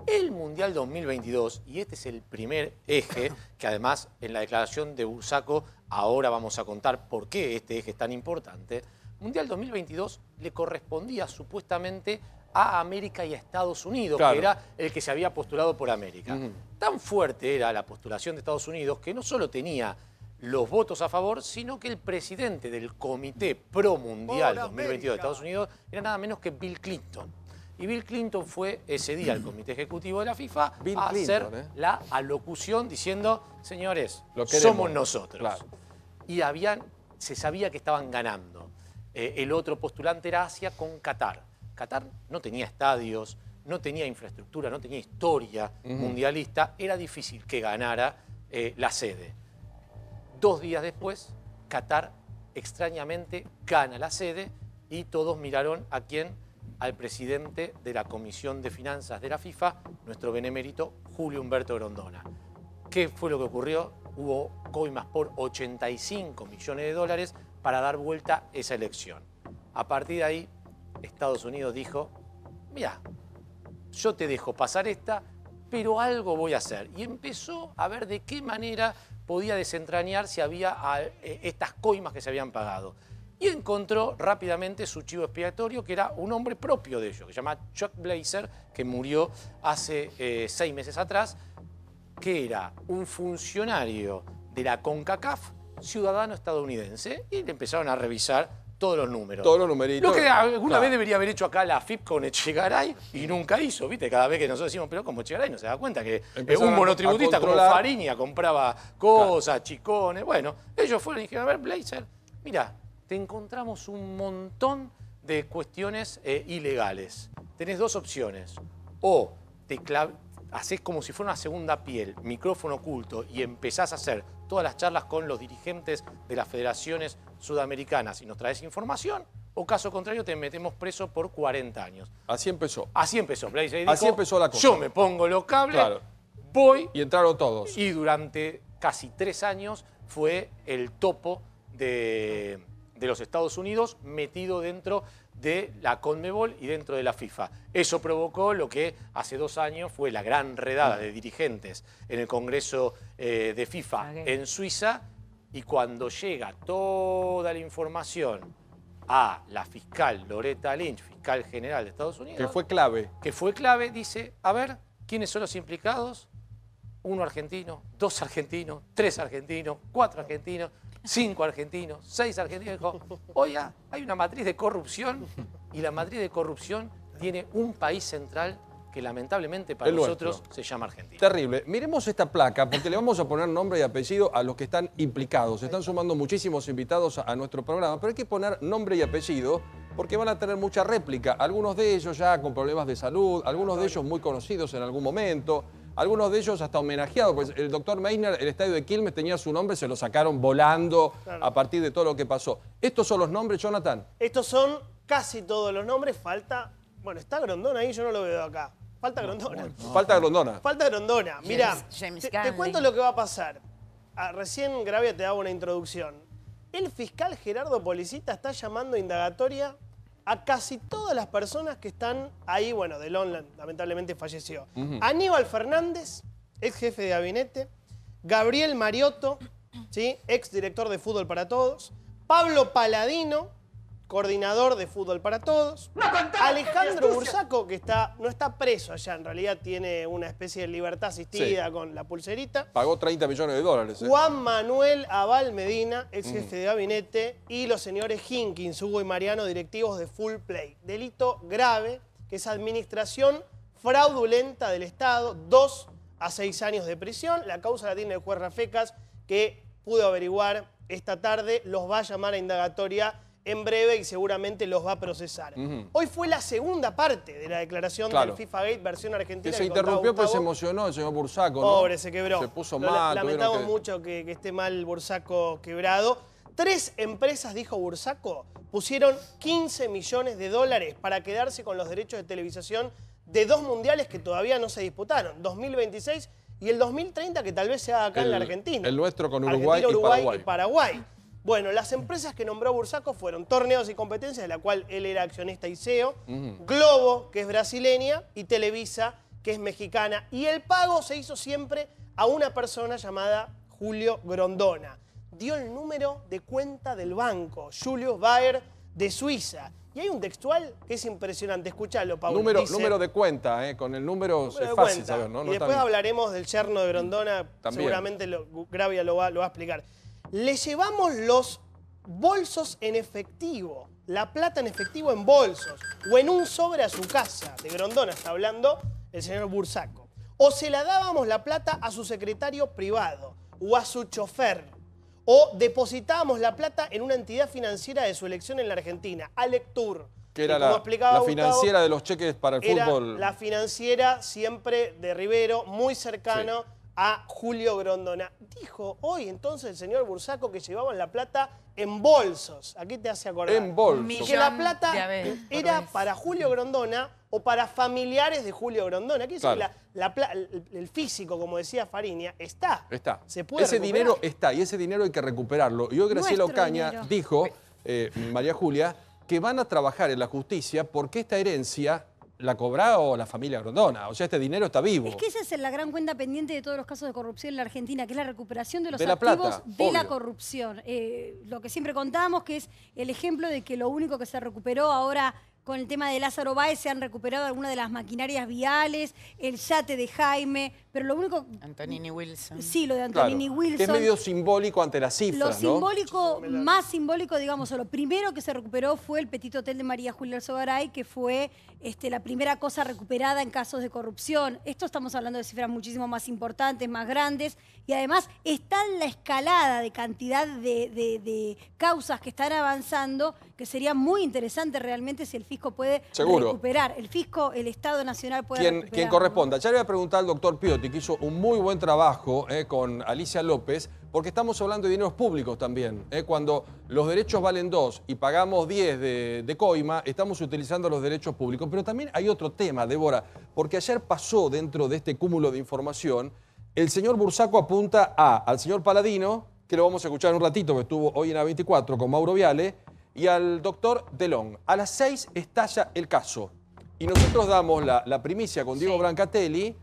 El Mundial 2022, y este es el primer eje, que además en la declaración de Bursaco ahora vamos a contar por qué este eje es tan importante, Mundial 2022 le correspondía supuestamente a América y a Estados Unidos, claro, que era el que se había postulado por América. Tan fuerte era la postulación de Estados Unidos que no solo tenía los votos a favor, sino que el presidente del Comité Pro Mundial 2022 de Estados Unidos era nada menos que Bill Clinton. Y Bill Clinton fue ese día al Comité Ejecutivo de la FIFA a hacer la alocución diciendo, señores, somos nosotros. Claro. Y se sabía que estaban ganando. El otro postulante era Asia con Qatar. Qatar no tenía estadios, no tenía infraestructura, no tenía historia mundialista. Era difícil que ganara la sede. 2 días después, Qatar extrañamente gana la sede y todos miraron a quién, al presidente de la Comisión de Finanzas de la FIFA, nuestro benemérito Julio Humberto Grondona. ¿Qué fue lo que ocurrió? Hubo coimas por 85 millones de dólares para dar vuelta esa elección. A partir de ahí, Estados Unidos dijo, mira, yo te dejo pasar esta, pero algo voy a hacer. Y empezó a ver de qué manera podía desentrañar si había estas coimas que se habían pagado. Y encontró rápidamente su chivo expiatorio, que era un hombre propio de ellos, que se llama Chuck Blazer, que murió hace 6 meses atrás, que era un funcionario de la CONCACAF, ciudadano estadounidense, y le empezaron a revisar todos los números. Todos los numeritos. Lo que alguna vez debería haber hecho acá la AFIP con Echegaray y nunca hizo, ¿viste? Cada vez que nosotros decimos, pero como Echegaray no se da cuenta que un monotributista como Fariña compraba cosas, chicones. Bueno, ellos fueron y dijeron, a ver, Blazer, mira, te encontramos un montón de cuestiones ilegales. Tenés 2 opciones. O te hacés como si fuera una segunda piel, micrófono oculto, y empezás a hacer todas las charlas con los dirigentes de las federaciones sudamericanas y nos traes información, o caso contrario te metemos preso por 40 años. Así empezó. Así empezó. Blazer dijo, así empezó la cosa. Yo me pongo los cables, voy... Y entraron todos. Y durante casi 3 años fue el topo de los Estados Unidos metido dentro de la CONMEBOL y dentro de la FIFA. Eso provocó lo que hace 2 años fue la gran redada de dirigentes en el Congreso de FIFA en Suiza, y cuando llega toda la información a la fiscal Loretta Lynch, fiscal general de Estados Unidos... Que fue clave. Que fue clave, dice, a ver, ¿quiénes son los implicados? 1 argentino, 2 argentinos, 3 argentinos, 4 argentinos, 5 argentinos, 6 argentinos. Dijo, oiga, hay una matriz de corrupción y la matriz de corrupción tiene un país central que lamentablemente para nosotros se llama Argentina. Terrible. Miremos esta placa porque le vamos a poner nombre y apellido a los que están implicados. Se están sumando muchísimos invitados a nuestro programa, pero hay que poner nombre y apellido porque van a tener mucha réplica. Algunos de ellos ya con problemas de salud, algunos de ellos muy conocidos en algún momento, algunos de ellos hasta homenajeados. Pues el doctor Meissner, el estadio de Quilmes tenía su nombre, se lo sacaron volando a partir de todo lo que pasó. ¿Estos son los nombres, Jonathan? Estos son casi todos los nombres. Falta... Bueno, está Grondona ahí, yo no lo veo acá. Falta Grondona. Falta Grondona. Falta Grondona. Mirá, te cuento lo que va a pasar. Recién Gravia te daba una introducción. El fiscal Gerardo Policita está llamando indagatoria a casi todas las personas que están ahí. Bueno, Delón lamentablemente falleció. Aníbal Fernández, ex jefe de gabinete. Gabriel Mariotto, ¿sí? Ex director de Fútbol para Todos. Pablo Paladino, coordinador de Fútbol para Todos. Alejandro Bursaco, que no está preso allá, en realidad tiene una especie de libertad asistida con la pulserita. Pagó 30 millones de dólares. Juan Manuel Abal Medina, ex jefe de gabinete, y los señores Hinkins, Hugo y Mariano, directivos de Full Play. Delito grave, que es administración fraudulenta del Estado, 2 a 6 años de prisión. La causa la tiene el juez Rafecas, que pudo averiguar esta tarde, los va a llamar a indagatoria en breve y seguramente los va a procesar. Hoy fue la segunda parte de la declaración del FIFA Gate versión argentina. Que se interrumpió, pues se emocionó el señor Bursaco, ¿no? Pobre, se quebró. Se puso mal. Lamentamos mucho que esté mal Bursaco quebrado. 3 empresas, dijo Bursaco, pusieron 15 millones de dólares para quedarse con los derechos de televisación de 2 mundiales que todavía no se disputaron, 2026 y el 2030, que tal vez sea acá en la Argentina. El nuestro con Uruguay y Paraguay. Bueno, las empresas que nombró Bursaco fueron Torneos y Competencias, de la cual él era accionista y CEO, Globo, que es brasileña, y Televisa, que es mexicana. Y el pago se hizo siempre a una persona llamada Julio Grondona. Dio el número de cuenta del banco, Julius Baer, de Suiza. Y hay un textual que es impresionante. Escuchalo, Pablo. Número de cuenta, con el número es fácil saber, ¿no? Y después hablaremos del yerno de Grondona, seguramente Gravia lo va a explicar. Le llevamos los bolsos en efectivo, la plata en efectivo en bolsos, o en un sobre a su casa. De Grondona está hablando el señor Bursaco. O se la dábamos la plata a su secretario privado, o a su chofer. O depositábamos la plata en una entidad financiera de su elección en la Argentina, Alectur. Que era la financiera de los cheques para el fútbol. La financiera siempre de Rivero, muy cercano a Julio Grondona. Dijo hoy entonces el señor Bursaco que llevaban la plata en bolsos. ¿A qué te hace acordar? En bolsos. Que la plata era para Julio Grondona o para familiares de Julio Grondona. Aquí el físico, como decía Fariña, está. Se puede ese recuperar. dinero está y ese dinero hay que recuperarlo. Y hoy Graciela Ocaña dijo, María Julia, que van a trabajar en la justicia porque esta herencia la cobró la familia Grondona. O sea, este dinero está vivo. Es que esa es la gran cuenta pendiente de todos los casos de corrupción en la Argentina, que es la recuperación de los la activos plata, de la corrupción. Lo que siempre contamos, que es el ejemplo de que lo único que se recuperó ahora con el tema de Lázaro Báez, se han recuperado algunas de las maquinarias viales, el yate de Jaime, pero lo único... Antonini Wilson. Sí, lo de Antonini Wilson. Que es medio simbólico ante las cifras, Lo simbólico, más simbólico, digamos, lo primero que se recuperó fue el Petit Hotel de María Julia Alzogaray, que fue la primera cosa recuperada en casos de corrupción. Esto estamos hablando de cifras muchísimo más importantes, más grandes, y además está en la escalada de cantidad de causas que están avanzando, que sería muy interesante realmente si el fisco puede recuperar. El fisco, el Estado Nacional puede recuperar. Quien corresponda. Ya le voy a preguntar al doctor Piotti, que hizo un muy buen trabajo con Alicia López, porque estamos hablando de dineros públicos también. Cuando los derechos valen 2 y pagamos 10 de coima, estamos utilizando los derechos públicos. Pero también hay otro tema, Débora, porque ayer pasó dentro de este cúmulo de información, el señor Bursaco apunta al señor Paladino, que lo vamos a escuchar en un ratito, que estuvo hoy en A24 con Mauro Viale, y al doctor Delón. A las 6 estalla el caso. Y nosotros damos la primicia con Diego Brancatelli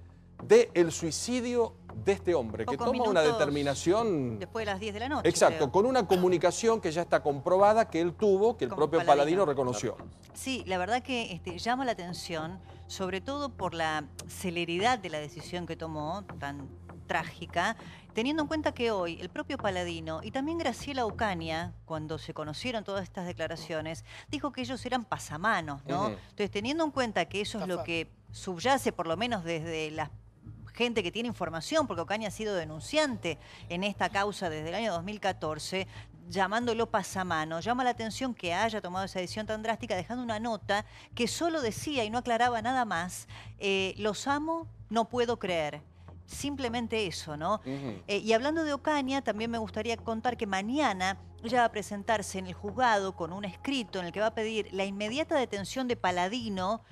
del suicidio de este hombre, que toma una determinación... Después de las 10 de la noche. Exacto, creo. con una comunicación que ya está comprobada que él tuvo, que el propio Paladino reconoció. Sí, la verdad que llama la atención, sobre todo por la celeridad de la decisión que tomó, tan trágica, teniendo en cuenta que hoy el propio Paladino y también Graciela Ocaña, cuando se conocieron todas estas declaraciones, dijo que ellos eran pasamanos, ¿no? Entonces, teniendo en cuenta que eso es lo que subyace, por lo menos desde la gente que tiene información, porque Ocaña ha sido denunciante en esta causa desde el año 2014, llamándolo pasamano, llama la atención que haya tomado esa decisión tan drástica, dejando una nota que solo decía y no aclaraba nada más, los amo, no puedo creer. Simplemente eso, ¿no? Y hablando de Ocaña, también me gustaría contar que mañana ella va a presentarse en el juzgado con un escrito en el que va a pedir la inmediata detención de Paladino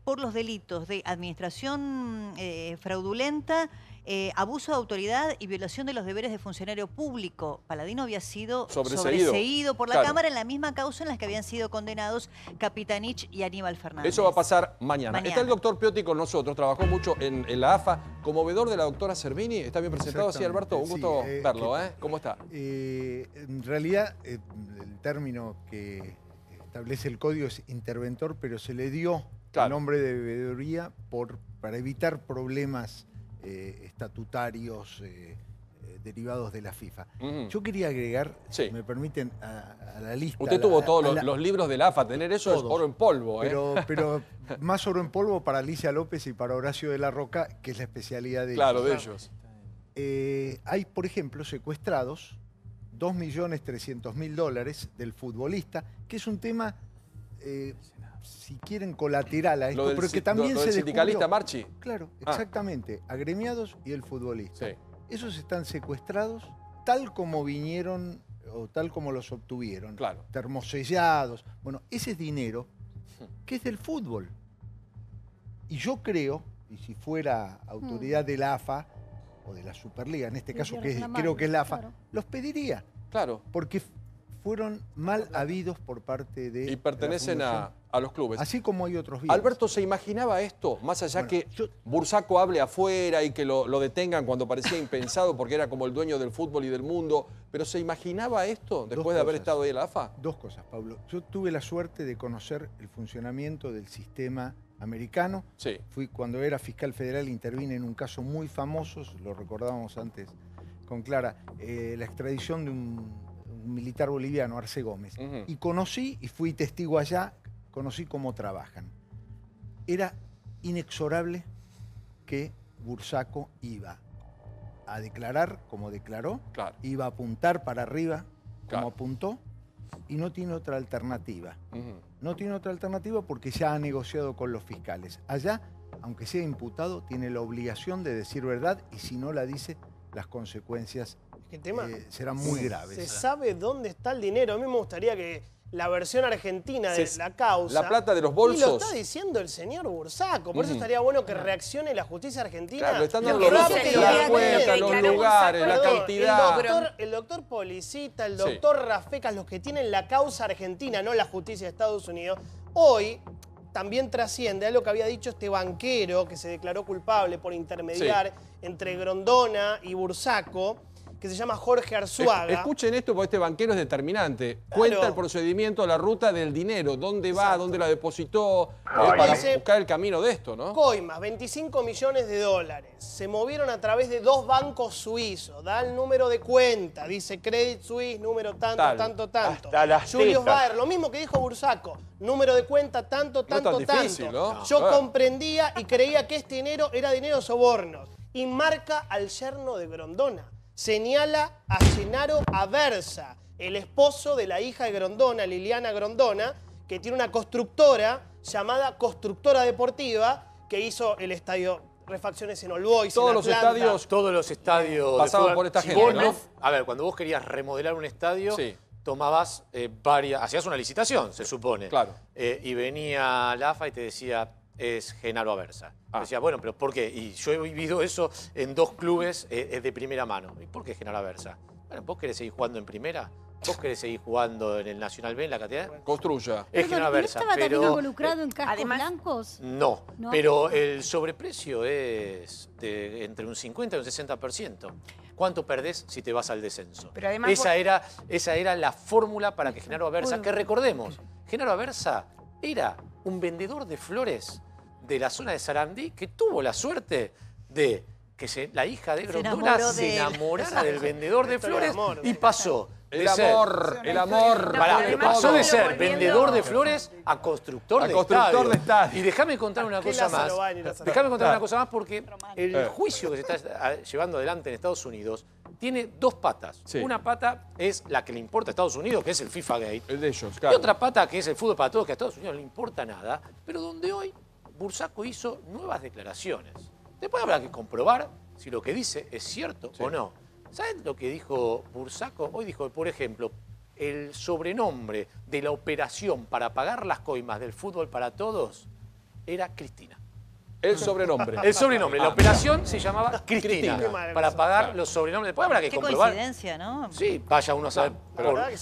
por los delitos de administración fraudulenta, abuso de autoridad y violación de los deberes de funcionario público. Paladino había sido sobreseído por la Cámara en la misma causa en la que habían sido condenados Capitanich y Aníbal Fernández. Eso va a pasar mañana. Está el doctor Piotti con nosotros, trabajó mucho en la AFA, como vedor de la doctora Servini. ¿Está bien presentado? Sí, Alberto, un gusto verlo. ¿Cómo está? En realidad, el término que establece el código es interventor, pero se le dio el nombre de veeduría para evitar problemas estatutarios derivados de la FIFA. Yo quería agregar, si me permiten, a la lista... Usted tuvo todos los libros de la AFA, tener eso es oro en polvo. Pero más oro en polvo para Alicia López y para Horacio de la Roca, que es la especialidad de ellos. Claro, de ellos. Hay, por ejemplo, secuestrados $2.300.000 del futbolista, que es un tema, si quieren, colateral a esto, pero que también lo se del sindicalista descubrió. Marchi. Claro, exactamente. Agremiados y el futbolista. Sí. Esos están secuestrados tal como vinieron o tal como los obtuvieron. Claro. Termosellados. Bueno, ese es dinero que es del fútbol. Y yo creo, y si fuera autoridad de la AFA o de la Superliga, en este caso creo que es la AFA, los pediría. Claro. Porque fueron mal habidos por parte de... Y pertenecen a los clubes. Así como hay otros bienes. Alberto, ¿se imaginaba esto? Más allá que Bursaco hable afuera y que lo detengan cuando parecía impensado porque era como el dueño del fútbol y del mundo, ¿pero se imaginaba esto después de haber estado ahí en la AFA? Dos cosas, Pablo. Yo tuve la suerte de conocer el funcionamiento del sistema americano. Sí. Cuando era fiscal federal, intervine en un caso muy famoso, lo recordábamos antes con Clara, la extradición de un militar boliviano, Arce Gómez. Y conocí, y fui testigo allá, conocí cómo trabajan. Era inexorable que Bursaco iba a declarar como declaró, iba a apuntar para arriba como apuntó, y no tiene otra alternativa. No tiene otra alternativa porque ya ha negociado con los fiscales. Allá, aunque sea imputado, tiene la obligación de decir verdad, y si no la dice, las consecuencias serán muy graves. Se sabe dónde está el dinero. A mí me gustaría que la versión argentina de la causa... La plata de los bolsos. Y lo está diciendo el señor Bursaco. Por eso estaría bueno que reaccione la justicia argentina. Claro, le están dando los datos, la cuenta, los lugares, la cantidad. El doctor Policita, el doctor Rafecas, los que tienen la causa argentina, no la justicia de Estados Unidos, hoy también trasciende algo que había dicho este banquero que se declaró culpable por intermediar entre Grondona y Bursaco, que se llama Jorge Arzuaga. Escuchen esto porque este banquero es determinante. Cuenta el procedimiento, la ruta del dinero, dónde va, dónde la depositó, para buscar el camino de esto, ¿no? Coimas, 25 millones de dólares. Se movieron a través de 2 bancos suizos. Da el número de cuenta. Dice Credit Suisse, número tanto. Hasta las Julius tetas. Baer, lo mismo que dijo Bursaco. Número de cuenta tanto. Difícil, ¿no? Yo comprendía y creía que este dinero era dinero de sobornos. Y marca al yerno de Grondona. Señala a Gennaro Aversa, el esposo de la hija de Grondona, Liliana Grondona, que tiene una constructora llamada Constructora Deportiva, que hizo el estadio Refacciones en All Boys, todos en Atlanta. Todos los estadios pasaban por esta gente, ¿no? A ver, cuando vos querías remodelar un estadio, tomabas hacías una licitación, se supone. Claro. Y venía la AFA y te decía, es Gennaro Aversa. Decía, bueno, pero ¿por qué? Y yo he vivido eso en 2 clubes de primera mano. ¿Y por qué Gennaro Aversa? Bueno, ¿vos querés seguir jugando en primera? ¿Vos querés seguir jugando en el Nacional B, en la categoría? Construya. Es Gennaro Aversa. ¿No estaba también involucrado en cascos blancos? No, pero el sobreprecio es de entre un 50 y un 60%. ¿Cuánto perdés si te vas al descenso? Pero además esa era la fórmula para que Gennaro Aversa, que recordemos, Gennaro Aversa era un vendedor de flores de la zona de Sarandí que tuvo la suerte de que la hija de Grondona se enamorara del vendedor de flores y pasó el amor. Pasó de ser vendedor de flores a constructor de estadio. Y déjame contar una cosa más. Déjame contar una cosa más porque el juicio que se está llevando adelante en Estados Unidos tiene 2 patas. Una pata es la que le importa a Estados Unidos, que es el FIFA Gate. El de ellos, Y otra pata que es el fútbol para todos, que a Estados Unidos no le importa nada, pero donde hoy Bursaco hizo nuevas declaraciones. Después habrá que comprobar si lo que dice es cierto o no. ¿Saben lo que dijo Bursaco? Hoy dijo, por ejemplo, el sobrenombre de la operación para pagar las coimas del fútbol para todos era Cristina. El sobrenombre. El sobrenombre. La operación se llamaba Cristina. Para pagar los sobrenombres. Después habrá que comprobar. Qué coincidencia, ¿no? Sí, vaya uno a saber.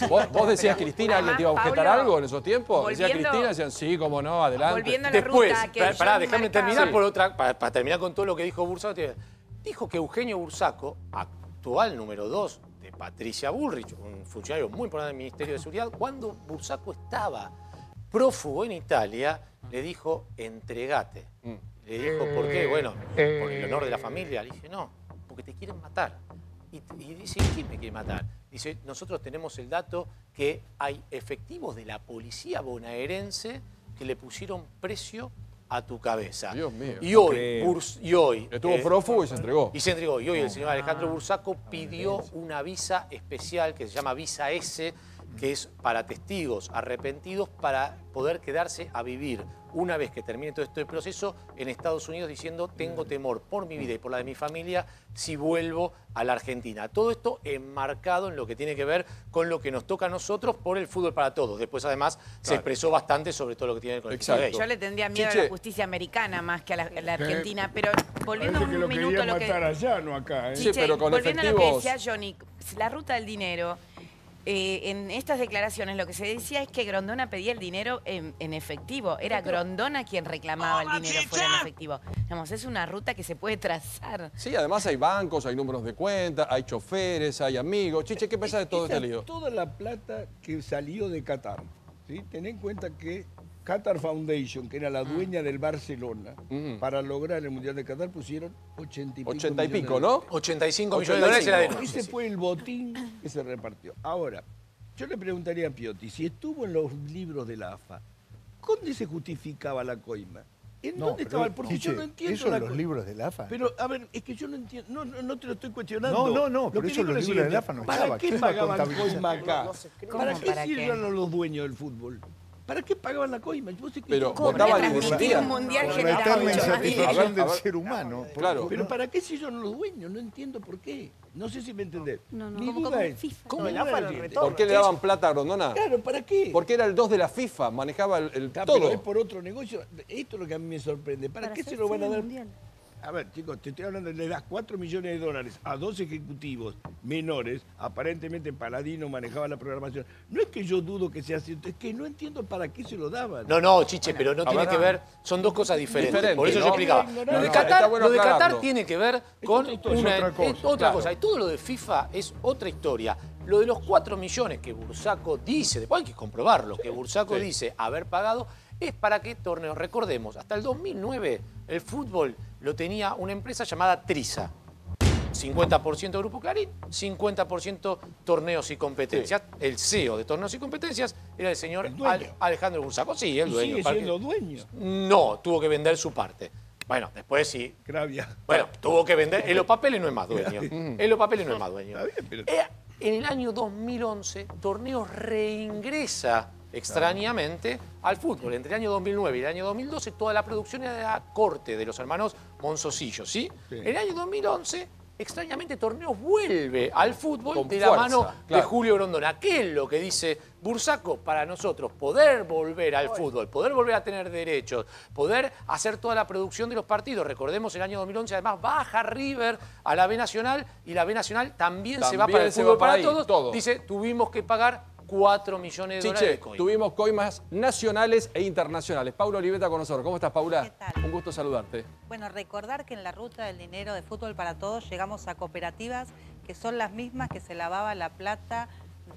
¿Vos decías Cristina, alguien te iba a objetar algo en esos tiempos? Decía volviendo- Cristina, decían sí, cómo no, adelante. Volviendo a la Después, ruta que pará, John déjame marcaba. terminar por otra, para terminar con todo lo que dijo Bursaco. Dijo que Eugenio Bursaco, actual número 2 de Patricia Bullrich, un funcionario muy importante del Ministerio de Seguridad, cuando Bursaco estaba prófugo en Italia le dijo, entregate. Le dijo, ¿por qué? Bueno, por el honor de la familia. Le dije, no, porque te quieren matar. Y dice, ¿quién me quiere matar? Dice, nosotros tenemos el dato que hay efectivos de la policía bonaerense que le pusieron precio a tu cabeza. Dios mío. Y hoy estuvo prófugo y se entregó. Y se entregó. Y hoy el señor Alejandro Bursaco pidió una visa especial que se llama Visa S, que es para testigos arrepentidos para poder quedarse a vivir una vez que termine todo este proceso en Estados Unidos, diciendo tengo temor por mi vida y por la de mi familia si vuelvo a la Argentina. Todo esto enmarcado en lo que tiene que ver con lo que nos toca a nosotros por el fútbol para todos. Después además se expresó bastante sobre todo lo que tiene que ver con el Yo le tendría miedo a la justicia americana más que a la Argentina, pero volviendo un minuto a lo que... allá, no acá, ¿eh? Sí, pero con volviendo a lo que efectivos... decía Johnny, la ruta del dinero... en estas declaraciones lo que se decía es que Grondona pedía el dinero en efectivo. Era Grondona quien reclamaba el dinero fuera en efectivo. Digamos, es una ruta que se puede trazar. Sí, además hay bancos, hay números de cuenta, hay choferes, hay amigos. Chiche, ¿qué pensás de todo este lío? Toda la plata que salió de Qatar. ¿Sí? Ten en cuenta que Qatar Foundation, que era la dueña del Barcelona, para lograr el Mundial de Qatar pusieron 80 y pico. 80 y pico, ¿no? 85 millones de dólares era de Ese fue el botín que se repartió. Ahora, yo le preguntaría a Piotti, si estuvo en los libros de la AFA, ¿dónde se justificaba la coima? ¿En dónde estaba? Porque yo no entiendo eso en los libros de la AFA. Pero, a ver, es que yo no entiendo, no te lo estoy cuestionando. No, pero eso en los libros de la AFA no estaba. ¿Para qué pagaban coima acá? ¿Para qué ¿Para sirven los dueños del fútbol? ¿Para qué pagaban la coima? Pero votaban y transmitir un mundial por la generaba eterna mucho más insatisfacción dinero. del ser humano. Claro. Pero ¿para qué si son los dueños? No entiendo por qué. No sé si me entendés. Mi como duda es, FIFA. ¿cómo el AFA lo retorna? ¿Por qué le daban plata a Grondona? Claro, ¿para qué? Porque era el 2 de la FIFA, manejaba el Pero todo. es por otro negocio. Esto es lo que a mí me sorprende. ¿Para qué se lo van a dar? A ver, chicos, te estoy hablando, le das 4 millones de dólares a 2 ejecutivos menores, aparentemente Paladino manejaba la programación. No es que yo dudo que sea cierto, es que no entiendo para qué se lo daban. No, Chiche, pero no tiene que ver, son dos cosas diferentes. Por eso yo explicaba. No, Lo de Qatar tiene que ver con otra cosa. Y todo lo de FIFA es otra historia. Lo de los 4 millones que Bursaco dice, después hay que comprobarlo, que Bursaco dice haber pagado, es para qué torneos. Recordemos, hasta el 2009 el fútbol lo tenía una empresa llamada Trisa. 50% Grupo Clarín, 50% torneos y competencias. Sí. El CEO de torneos y competencias era el señor Alejandro Bursaco. Sí, el dueño. ¿Sigue siendo dueño? No, tuvo que vender su parte. Bueno, después sí. Gravia. Bueno, tuvo que vender. En los papeles no es más dueño. En los papeles no es más dueño. Está bien, pero... En el año 2011, Torneos reingresa extrañamente al fútbol. Entre el año 2009 y el año 2012, toda la producción era de la corte de los hermanos Monsosillo, ¿sí? En el año 2011, extrañamente, Torneos vuelve al fútbol con de fuerza, la mano de claro. Julio Grondona. ¿Qué es lo que dice Bursaco? Para nosotros poder volver al fútbol, poder volver a tener derechos, poder hacer toda la producción de los partidos. Recordemos, el año 2011 además baja River a la B Nacional y la B Nacional también se va para el fútbol para todos. Todo. Dice, tuvimos que pagar 4 millones de dólares de coima. Tuvimos coimas nacionales e internacionales. Paula Oliveta con nosotros. ¿Cómo estás, Paula? ¿Qué tal? Un gusto saludarte. Bueno, recordar que en la ruta del dinero de Fútbol para Todos llegamos a cooperativas que son las mismas que se lavaba la plata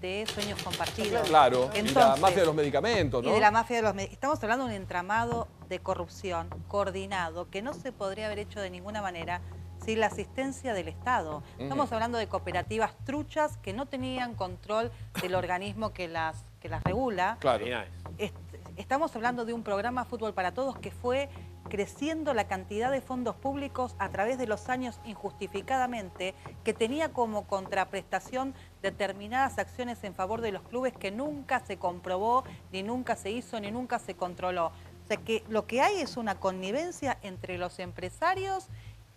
de Sueños Compartidos. Claro, entonces, y la mafia de los medicamentos, ¿no? Y de la mafia de los medicamentos. Estamos hablando de un entramado de corrupción coordinado que no se podría haber hecho de ninguna manera sin la asistencia del Estado. Estamos hablando de cooperativas truchas que no tenían control del organismo que las regula. Claro. Estamos hablando de un programa Fútbol para Todos que fue creciendo la cantidad de fondos públicos a través de los años injustificadamente, que tenía como contraprestación determinadas acciones en favor de los clubes que nunca se comprobó, ni nunca se hizo, ni nunca se controló. O sea que lo que hay es una connivencia entre los empresarios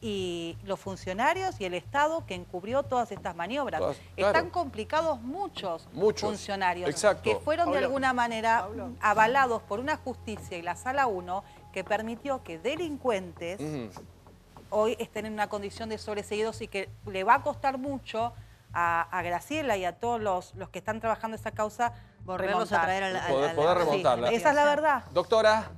y los funcionarios y el Estado que encubrió todas estas maniobras. Claro. Están complicados muchos funcionarios que fueron Paula, de alguna manera avalados por una justicia y la Sala 1 que permitió que delincuentes hoy estén en una condición de sobreseídos y que le va a costar mucho a Graciela y a todos los que están trabajando esta causa volverlos a traer poder remontarla. Sí, esa es la verdad. Doctora.